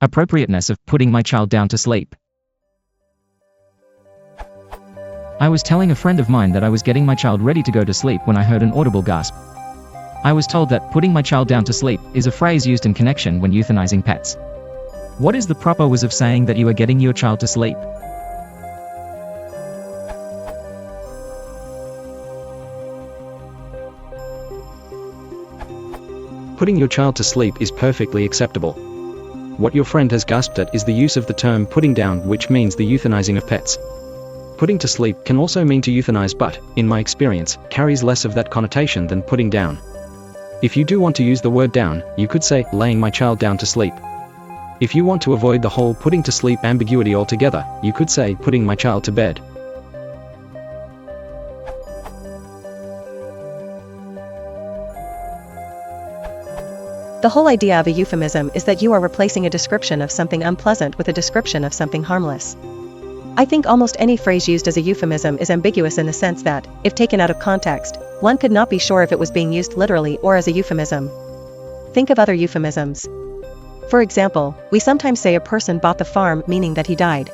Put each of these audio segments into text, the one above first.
Appropriateness of putting my child down to sleep. I was telling a friend of mine that I was getting my child ready to go to sleep when I heard an audible gasp. I was told that putting my child down to sleep is a phrase used in connection when euthanizing pets. What is the proper way of saying that you are getting your child to sleep? Putting your child to sleep is perfectly acceptable. What your friend has gasped at is the use of the term putting down, which means the euthanizing of pets. Putting to sleep can also mean to euthanize, but, in my experience, carries less of that connotation than putting down. If you do want to use the word down, you could say, laying my child down to sleep. If you want to avoid the whole putting to sleep ambiguity altogether, you could say, putting my child to bed. The whole idea of a euphemism is that you are replacing a description of something unpleasant with a description of something harmless. I think almost any phrase used as a euphemism is ambiguous in the sense that, if taken out of context, one could not be sure if it was being used literally or as a euphemism. Think of other euphemisms. For example, we sometimes say a person bought the farm, meaning that he died.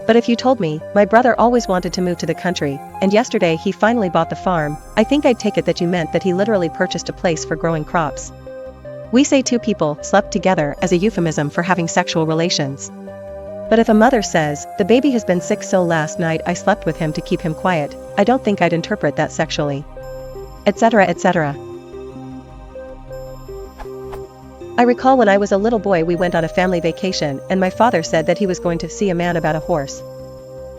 But if you told me, my brother always wanted to move to the country, and yesterday he finally bought the farm, I think I'd take it that you meant that he literally purchased a place for growing crops. We say two people slept together as a euphemism for having sexual relations. But if a mother says, the baby has been sick so last night I slept with him to keep him quiet, I don't think I'd interpret that sexually. Etc. etc. I recall when I was a little boy we went on a family vacation and my father said that he was going to see a man about a horse.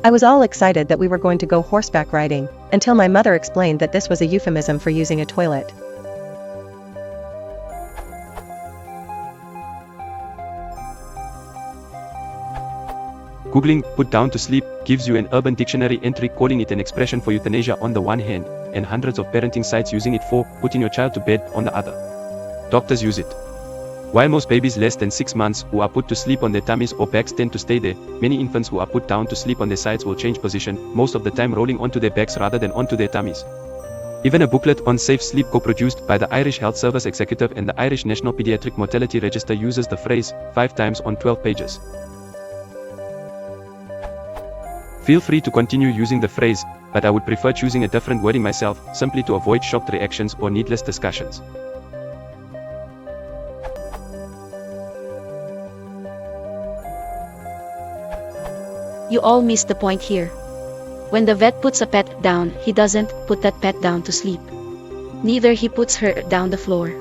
I was all excited that we were going to go horseback riding, until my mother explained that this was a euphemism for using a toilet. Googling "put down to sleep" gives you an Urban Dictionary entry calling it an expression for euthanasia on the one hand, and hundreds of parenting sites using it for putting your child to bed on the other. Doctors use it. While most babies less than 6 months who are put to sleep on their tummies or backs tend to stay there, many infants who are put down to sleep on their sides will change position, most of the time rolling onto their backs rather than onto their tummies. Even a booklet on safe sleep co-produced by the Irish Health Service Executive and the Irish National Pediatric Mortality Register uses the phrase 5 times on 12 pages. Feel free to continue using the phrase, but I would prefer choosing a different wording myself, simply to avoid shocked reactions or needless discussions. You all missed the point here. When the vet puts a pet down, he doesn't put that pet down to sleep. Neither he puts her down the floor.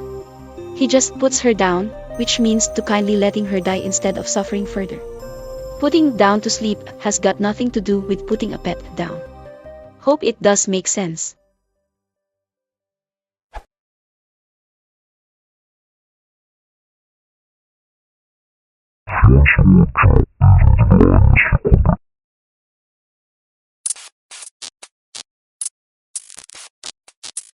He just puts her down, which means to kindly letting her die instead of suffering further. Putting down to sleep has got nothing to do with putting a pet down. Hope it does make sense. Yes,